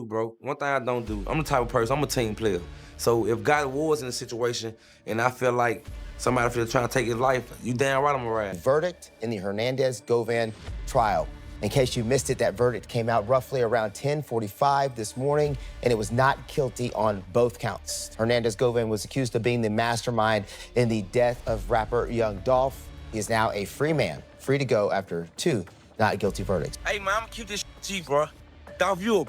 Bro, one thing I don't do, I'm the type of person, I'm a team player. So if God was in a situation and I feel like somebody feels trying to take his life, you damn right I'm gonna ride. Verdict in the Hernandez Govan trial. In case you missed it, that verdict came out roughly around 10:45 this morning, and it was not guilty on both counts. Hernandez Govan was accused of being the mastermind in the death of rapper Young Dolph. He is now a free man, free to go after 2 not guilty verdicts. Hey man, I'ma keep this G, bro. Dolph, you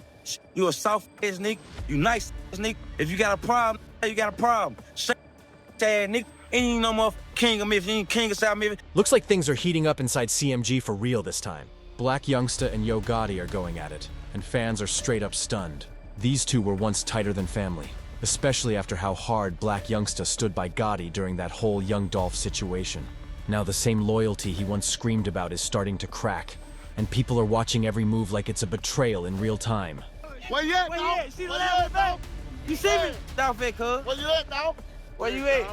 a soft ass nigga, you nice ass nigga. If you got a problem, you got a problem. Shut ass nigga. Ain't no more king of Memphis, ain't king of South Memphis. Looks like things are heating up inside CMG for real this time. Blac Youngsta and Young Gotti are going at it, and fans are straight up stunned. These two were once tighter than family, especially after how hard Blac Youngsta stood by Gotti during that whole Young Dolph situation. Now the same loyalty he once screamed about is starting to crack, and people are watching every move like it's a betrayal in real time. Where you at, dog? See the level, bro? You see me? Dolph, cuz. Where you at, dog? Where you at?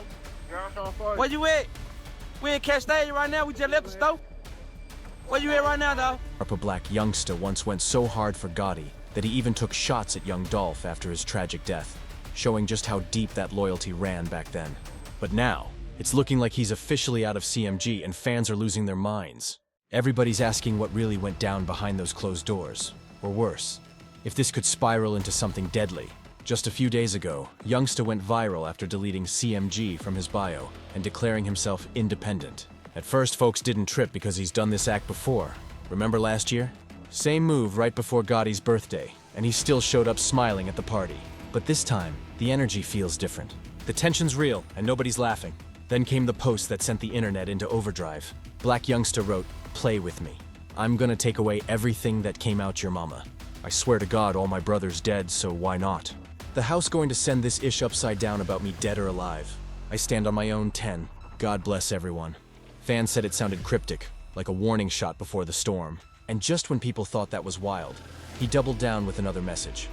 Where you at? We in Cascade right now, we just left the store. Where you at right now, dog? Rapper Blac Youngsta once went so hard for Gotti that he even took shots at Young Dolph after his tragic death, showing just how deep that loyalty ran back then. But now, it's looking like he's officially out of CMG and fans are losing their minds. Everybody's asking what really went down behind those closed doors, or worse, if this could spiral into something deadly. Just a few days ago, Youngsta went viral after deleting CMG from his bio and declaring himself independent. At first, folks didn't trip because he's done this act before. Remember last year? Same move right before Gotti's birthday, and he still showed up smiling at the party. But this time, the energy feels different. The tension's real, and nobody's laughing. Then came the post that sent the internet into overdrive. Blac Youngsta wrote, "Play with me. I'm gonna take away everything that came out your mama. I swear to God all my brother's dead, so why not? The house going to send this ish upside down about me dead or alive. I stand on my own 10. God bless everyone." Fans said it sounded cryptic, like a warning shot before the storm. And just when people thought that was wild, he doubled down with another message.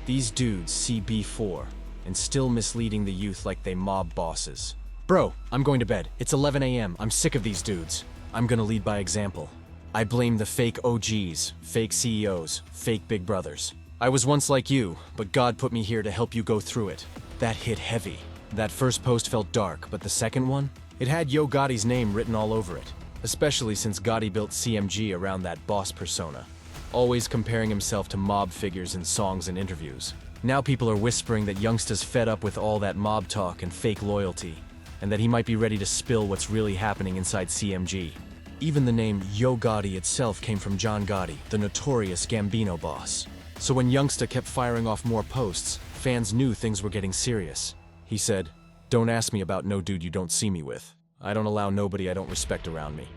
These dudes see B4 and still misleading the youth like they mob bosses. Bro, I'm going to bed. It's 11 a.m. I'm sick of these dudes. I'm gonna lead by example. I blame the fake OGs, fake CEOs, fake big brothers. I was once like you, but God put me here to help you go through it. That hit heavy. That first post felt dark, but the second one? It had Yo Gotti's name written all over it, especially since Gotti built CMG around that boss persona, always comparing himself to mob figures in songs and interviews. Now people are whispering that Youngsta's fed up with all that mob talk and fake loyalty, and that he might be ready to spill what's really happening inside CMG. Even the name Yo Gotti itself came from John Gotti, the notorious Gambino boss. So when Youngsta kept firing off more posts, fans knew things were getting serious. He said, "Don't ask me about no dude you don't see me with. I don't allow nobody I don't respect around me."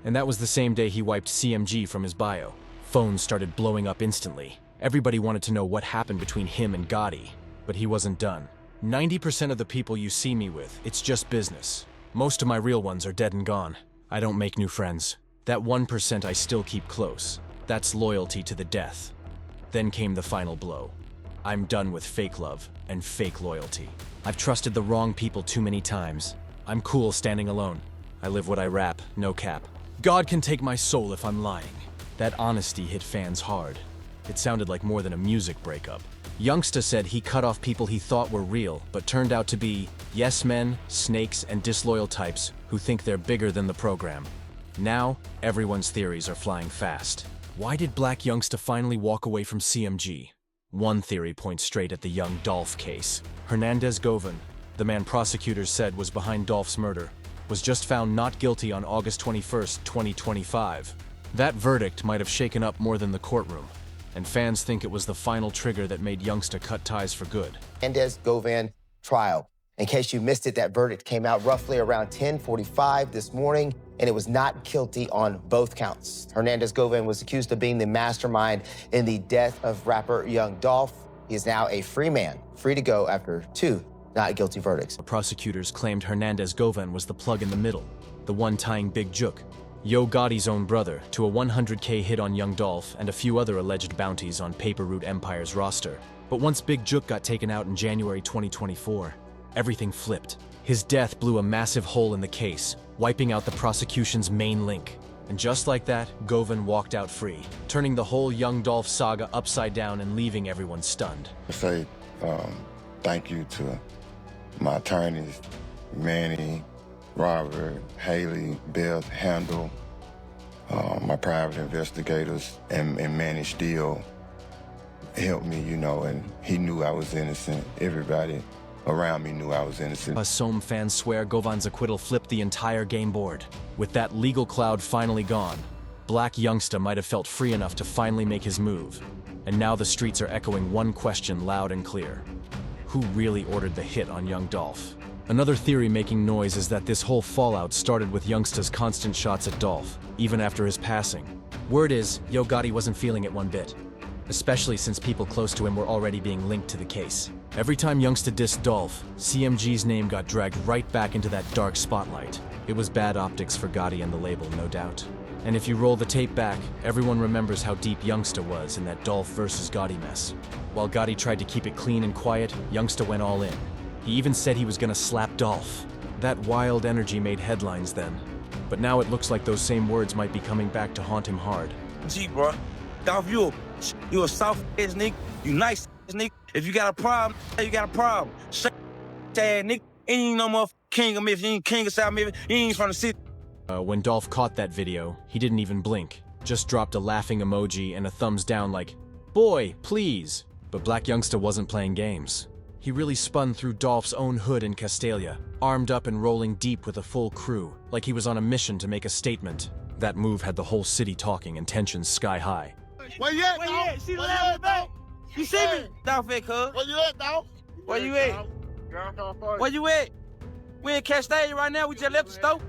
And that was the same day he wiped CMG from his bio. Phones started blowing up instantly. Everybody wanted to know what happened between him and Gotti, but he wasn't done. 90% of the people you see me with, it's just business. Most of my real ones are dead and gone. I don't make new friends. That 1% I still keep close. That's loyalty to the death. Then came the final blow. I'm done with fake love and fake loyalty. I've trusted the wrong people too many times. I'm cool standing alone. I live what I rap, no cap. God can take my soul if I'm lying. That honesty hit fans hard. It sounded like more than a music breakup. Youngsta said he cut off people he thought were real, but turned out to be yes men, snakes, and disloyal types who think they're bigger than the program. Now, everyone's theories are flying fast. Why did Blac Youngsta finally walk away from CMG? One theory points straight at the Young Dolph case. Hernandez Govan, the man prosecutors said was behind Dolph's murder, was just found not guilty on August 21st, 2025. That verdict might have shaken up more than the courtroom, and fans think it was the final trigger that made Youngsta cut ties for good. Hernandez Govan trial. In case you missed it, that verdict came out roughly around 10:45 this morning, and it was not guilty on both counts. Hernandez Govan was accused of being the mastermind in the death of rapper Young Dolph. He is now a free man, free to go after 2 not guilty verdicts. The prosecutors claimed Hernandez Govan was the plug in the middle, the one tying Big Juk, Yo Gotti's own brother, to a 100K hit on Young Dolph and a few other alleged bounties on Paper Route Empire's roster. But once Big Juk got taken out in January 2024, everything flipped. His death blew a massive hole in the case, wiping out the prosecution's main link. And just like that, Govan walked out free, turning the whole Young Dolph saga upside down and leaving everyone stunned. I say thank you to my attorneys, Manny, Robert, Haley, Beth, Handel, my private investigators, and Manny still helped me, you know, and he knew I was innocent. Everybody around me knew I was innocent. As some fans swear Govan's acquittal flipped the entire game board. With that legal cloud finally gone, Blac Youngsta might have felt free enough to finally make his move. And now the streets are echoing one question loud and clear. Who really ordered the hit on Young Dolph? Another theory making noise is that this whole fallout started with Youngsta's constant shots at Dolph, even after his passing. Word is, Gotti wasn't feeling it one bit, especially since people close to him were already being linked to the case. Every time Youngsta dissed Dolph, CMG's name got dragged right back into that dark spotlight. It was bad optics for Gotti and the label, no doubt. And if you roll the tape back, everyone remembers how deep Youngsta was in that Dolph versus Gotti mess. While Gotti tried to keep it clean and quiet, Youngsta went all in. He even said he was gonna slap Dolph. That wild energy made headlines then. But now it looks like those same words might be coming back to haunt him hard. Gee, bro. Dolph, you a soft ass nigga. You nice ass nigga. If you got a problem, you got a problem. Shut ass nigga. Ain't no more king of Memphis. You ain't king of South Memphis. You ain't from the city. When Dolph caught that video, he didn't even blink. Just dropped a laughing emoji and a thumbs down like, "Boy, please." But Blac Youngsta wasn't playing games. He really spun through Dolph's own hood in Castalia, armed up and rolling deep with a full crew, like he was on a mission to make a statement. That move had the whole city talking and tensions sky high. Where you at, Where you dog? at? See the Where last you at, dog? You see me? Dolph at, cuz. Where you at, dog? Where you at? Where you at? We in Castalia right now. We just left the store.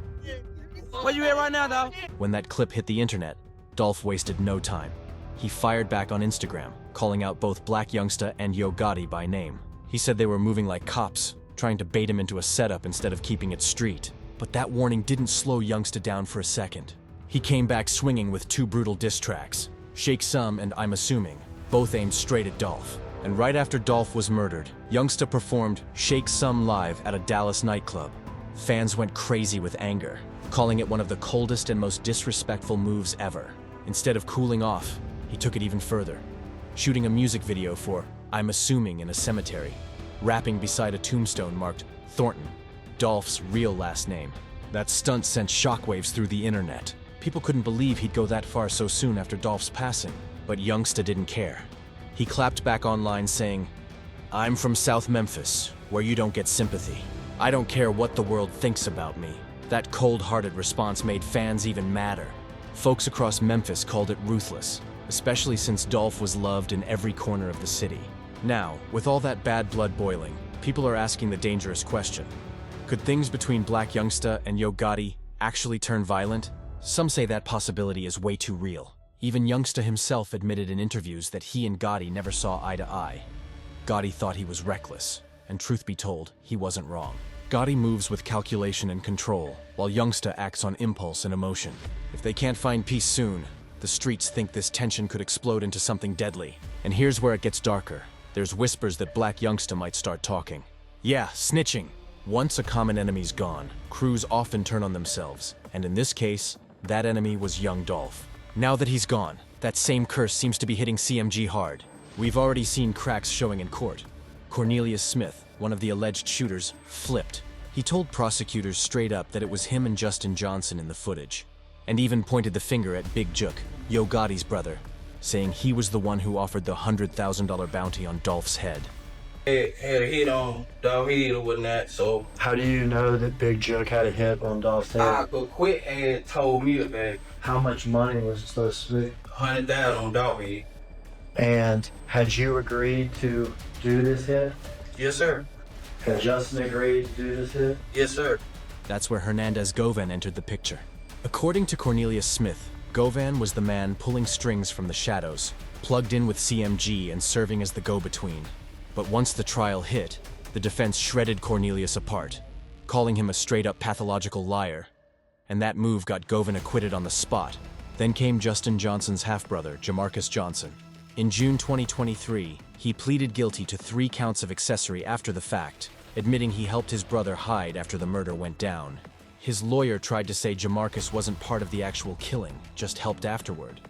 Where you at right now, dog? When that clip hit the internet, Dolph wasted no time. He fired back on Instagram, calling out both Blac Youngsta and Gotti by name. He said they were moving like cops, trying to bait him into a setup instead of keeping it street. But that warning didn't slow Youngsta down for a second. He came back swinging with two brutal diss tracks, Shake Some and I'm Assuming, both aimed straight at Dolph. And right after Dolph was murdered, Youngsta performed Shake Some live at a Dallas nightclub. Fans went crazy with anger, calling it one of the coldest and most disrespectful moves ever. Instead of cooling off, he took it even further, shooting a music video for I'm Assuming in a cemetery, rapping beside a tombstone marked Thornton, Dolph's real last name. That stunt sent shockwaves through the internet. People couldn't believe he'd go that far so soon after Dolph's passing, but Youngsta didn't care. He clapped back online saying, "I'm from South Memphis, where you don't get sympathy. I don't care what the world thinks about me." That cold-hearted response made fans even madder. Folks across Memphis called it ruthless, especially since Dolph was loved in every corner of the city. Now, with all that bad blood boiling, people are asking the dangerous question. Could things between Blac Youngsta and Gotti actually turn violent? Some say that possibility is way too real. Even Youngsta himself admitted in interviews that he and Gotti never saw eye to eye. Gotti thought he was reckless, and truth be told, he wasn't wrong. Gotti moves with calculation and control, while Youngsta acts on impulse and emotion. If they can't find peace soon, the streets think this tension could explode into something deadly. And here's where it gets darker. There's whispers that Blac Youngsta might start talking. Yeah, snitching. Once a common enemy's gone, crews often turn on themselves, and in this case, that enemy was Young Dolph. Now that he's gone, that same curse seems to be hitting CMG hard. We've already seen cracks showing in court. Cornelius Smith, one of the alleged shooters, flipped. He told prosecutors straight up that it was him and Justin Johnson in the footage, and even pointed the finger at Big Jook, Gotti's brother, saying he was the one who offered the $100,000 bounty on Dolph's head. Had a hit on Dolph head or whatnot, so How do you know that Big Jook had a hit on Dolph's head? I could quit and told me about How much money was it supposed to be? 100,000 on Dolph head. And had you agreed to do this hit? Yes, sir. Had Justin agreed to do this hit? Yes, sir. That's where Hernandez Govan entered the picture. According to Cornelius Smith, Govan was the man pulling strings from the shadows, plugged in with CMG and serving as the go-between. But once the trial hit, the defense shredded Cornelius apart, calling him a straight-up pathological liar. And that move got Govan acquitted on the spot. Then came Justin Johnson's half-brother, Jamarcus Johnson. In June 2023, he pleaded guilty to 3 counts of accessory after the fact, admitting he helped his brother hide after the murder went down. His lawyer tried to say Jamarcus wasn't part of the actual killing, just helped afterward.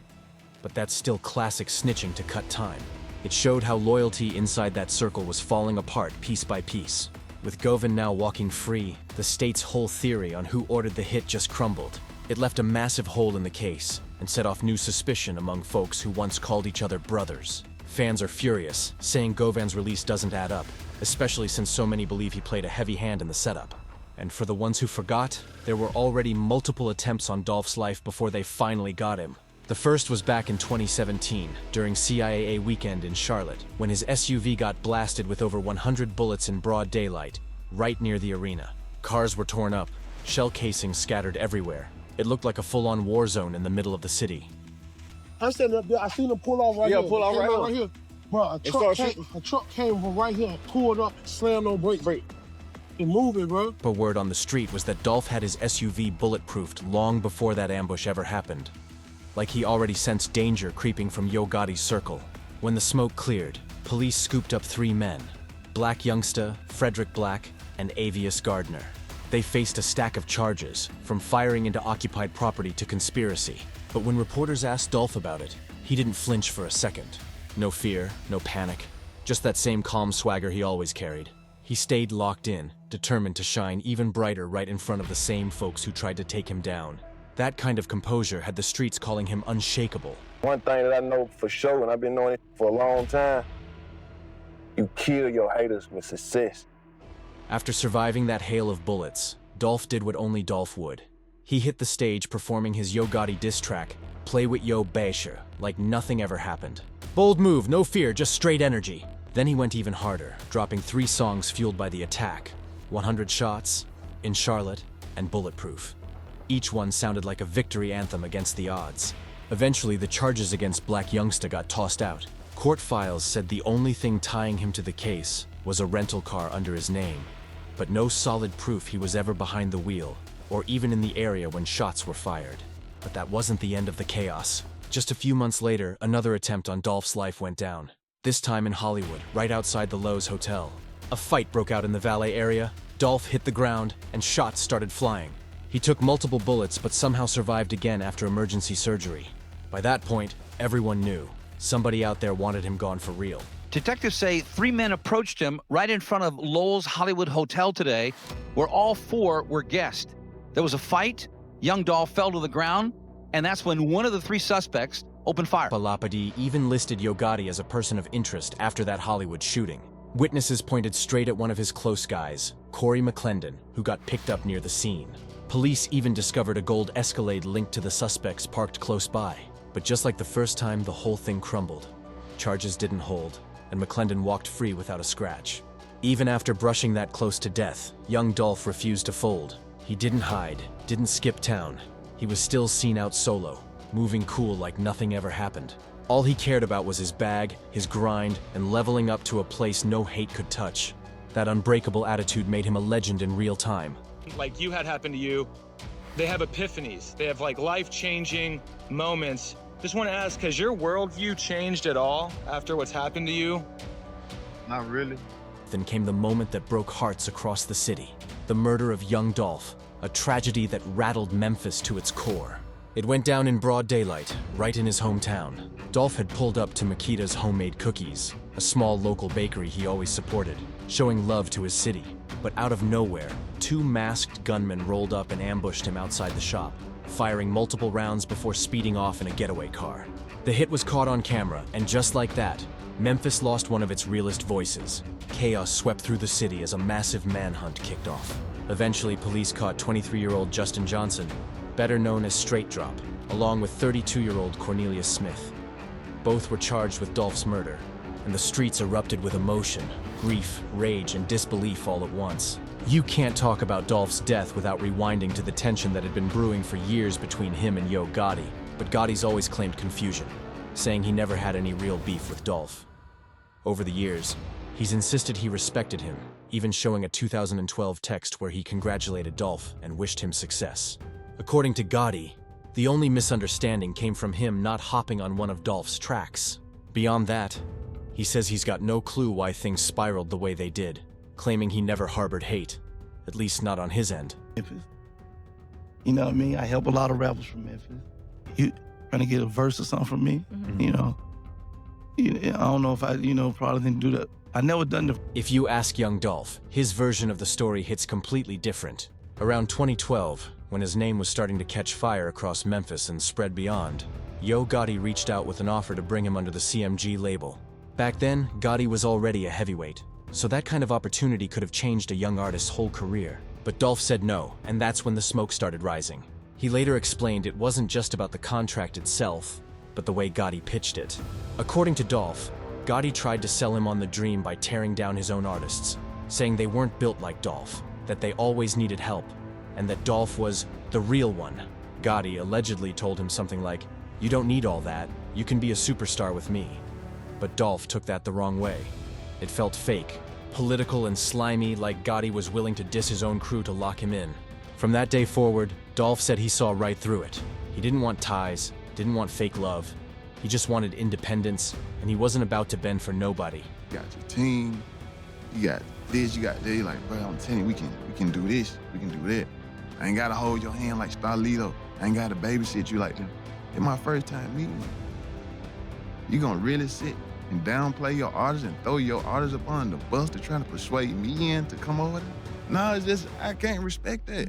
But that's still classic snitching to cut time. It showed how loyalty inside that circle was falling apart piece by piece. With Govan now walking free, the state's whole theory on who ordered the hit just crumbled. It left a massive hole in the case and set off new suspicion among folks who once called each other brothers. Fans are furious, saying Govan's release doesn't add up, especially since so many believe he played a heavy hand in the setup. And for the ones who forgot, there were already multiple attempts on Dolph's life before they finally got him. The first was back in 2017, during CIAA weekend in Charlotte, when his SUV got blasted with over 100 bullets in broad daylight, right near the arena. Cars were torn up, shell casings scattered everywhere. It looked like a full-on war zone in the middle of the city. I'm standing up there. I seen him pull off right here. Yeah, pull off right here. Bro, a truck came from right here, pulled up, slammed on brakes. It moving, bro. But word on the street was that Dolph had his SUV bulletproofed long before that ambush ever happened. Like he already sensed danger creeping from Young Gotti's circle. When the smoke cleared, police scooped up 3 men, Blac Youngsta, Frederick Black, and Avius Gardner. They faced a stack of charges, from firing into occupied property to conspiracy. But when reporters asked Dolph about it, he didn't flinch for a second. No fear, no panic, just that same calm swagger he always carried. He stayed locked in, determined to shine even brighter right in front of the same folks who tried to take him down. That kind of composure had the streets calling him unshakable. One thing that I know for sure, and I've been knowing it for a long time, you kill your haters with success. After surviving that hail of bullets, Dolph did what only Dolph would. He hit the stage performing his Young Gotti diss track, Play With Yo Basher, like nothing ever happened. Bold move, no fear, just straight energy. Then he went even harder, dropping 3 songs fueled by the attack, 100 Shots, In Charlotte, and Bulletproof. Each one sounded like a victory anthem against the odds. Eventually, the charges against Blac Youngsta got tossed out. Court files said the only thing tying him to the case was a rental car under his name, but no solid proof he was ever behind the wheel, or even in the area when shots were fired. But that wasn't the end of the chaos. Just a few months later, another attempt on Dolph's life went down. This time in Hollywood, right outside the Lowe's Hotel. A fight broke out in the valet area, Dolph hit the ground, and shots started flying. He took multiple bullets but somehow survived again after emergency surgery. By that point, everyone knew. Somebody out there wanted him gone for real. Detectives say 3 men approached him right in front of Lowell's Hollywood Hotel today, where all 4 were guests. There was a fight, Young Dolph fell to the ground, and that's when one of the 3 suspects opened fire. Palapati even listed Young Gotti as a person of interest after that Hollywood shooting. Witnesses pointed straight at one of his close guys, Corey McClendon, who got picked up near the scene. Police even discovered a gold Escalade linked to the suspects parked close by. But just like the first time, the whole thing crumbled. Charges didn't hold, and McClendon walked free without a scratch. Even after brushing that close to death, young Dolph refused to fold. He didn't hide, didn't skip town. He was still seen out solo, moving cool like nothing ever happened. All he cared about was his bag, his grind, and leveling up to a place no hate could touch. That unbreakable attitude made him a legend in real time. Like you had happen to you, they have epiphanies. They have like life-changing moments. Just want to ask, has your worldview changed at all after what's happened to you? Not really. Then came the moment that broke hearts across the city. The murder of young Dolph, a tragedy that rattled Memphis to its core. It went down in broad daylight, right in his hometown. Dolph had pulled up to Makita's Homemade Cookies, a small local bakery he always supported, showing love to his city. But out of nowhere, 2 masked gunmen rolled up and ambushed him outside the shop, firing multiple rounds before speeding off in a getaway car. The hit was caught on camera, and just like that, Memphis lost one of its realest voices. Chaos swept through the city as a massive manhunt kicked off. Eventually, police caught 23-year-old Justin Johnson, better known as Straight Drop, along with 32-year-old Cornelius Smith. Both were charged with Dolph's murder, and the streets erupted with emotion, grief, rage, and disbelief all at once. You can't talk about Dolph's death without rewinding to the tension that had been brewing for years between him and Young Gotti, but Gotti's always claimed confusion, saying he never had any real beef with Dolph. Over the years, he's insisted he respected him, even showing a 2012 text where he congratulated Dolph and wished him success. According to Gotti, the only misunderstanding came from him not hopping on one of Dolph's tracks. Beyond that, he says he's got no clue why things spiraled the way they did, claiming he never harbored hate, at least not on his end. Memphis, You know what I mean? I help a lot of rappers from Memphis. You trying to get a verse or something from me, you know? I don't know if I, probably didn't do that. I never done the... If you ask Young Dolph, his version of the story hits completely different. Around 2012, when his name was starting to catch fire across Memphis and spread beyond, Yo Gotti reached out with an offer to bring him under the CMG label. Back then, Gotti was already a heavyweight, so that kind of opportunity could have changed a young artist's whole career. But Dolph said no, and that's when the smoke started rising. He later explained it wasn't just about the contract itself, but the way Gotti pitched it. According to Dolph, Gotti tried to sell him on the dream by tearing down his own artists, saying they weren't built like Dolph, that they always needed help, and that Dolph was the real one. Gotti allegedly told him something like, "You don't need all that, you can be a superstar with me." But Dolph took that the wrong way. It felt fake, political and slimy, like Gotti was willing to diss his own crew to lock him in. From that day forward, Dolph said he saw right through it. He didn't want ties, didn't want fake love. He just wanted independence, and he wasn't about to bend for nobody. You got your team, you got this, you got that. You're like, bro, I'm telling you, we can do this, we can do that. I ain't gotta hold your hand like Starlito. I ain't gotta babysit you like that. It's my first time meeting you. You gonna really sit and downplay your artists and throw your artists up on the bus to try to persuade me in to come over there? No, it's just, I can't respect that.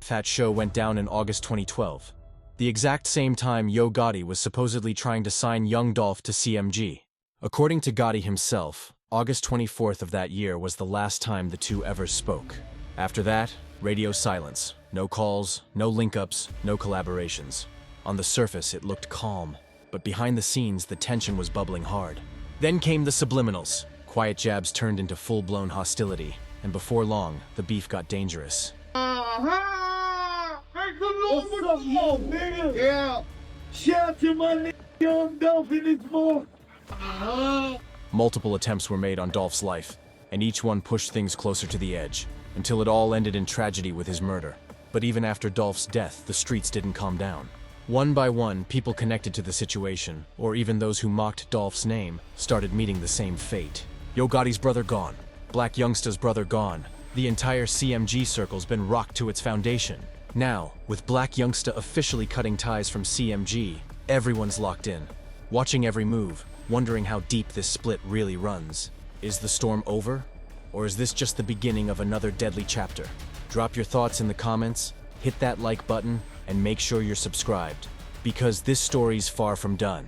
That show went down in August 2012. The exact same time Yo Gotti was supposedly trying to sign Young Dolph to CMG. According to Gotti himself, August 24th of that year was the last time the two ever spoke. After that, radio silence. No calls, no link-ups, no collaborations. On the surface, it looked calm, but behind the scenes, the tension was bubbling hard. Then came the subliminals. Quiet jabs turned into full-blown hostility, and before long, the beef got dangerous. What's up, nigga? Yeah. Shout out to my nigga Young Dolph in this morning. Multiple attempts were made on Dolph's life, and each one pushed things closer to the edge, until it all ended in tragedy with his murder. But even after Dolph's death, the streets didn't calm down. One by one, people connected to the situation, or even those who mocked Dolph's name, started meeting the same fate. Yo Gotti's brother gone. Blac Youngsta's brother gone. The entire CMG circle's been rocked to its foundation. Now, with Blac Youngsta officially cutting ties from CMG, everyone's locked in, watching every move, wondering how deep this split really runs. Is the storm over? Or is this just the beginning of another deadly chapter? Drop your thoughts in the comments, hit that like button, and make sure you're subscribed, because this story's far from done.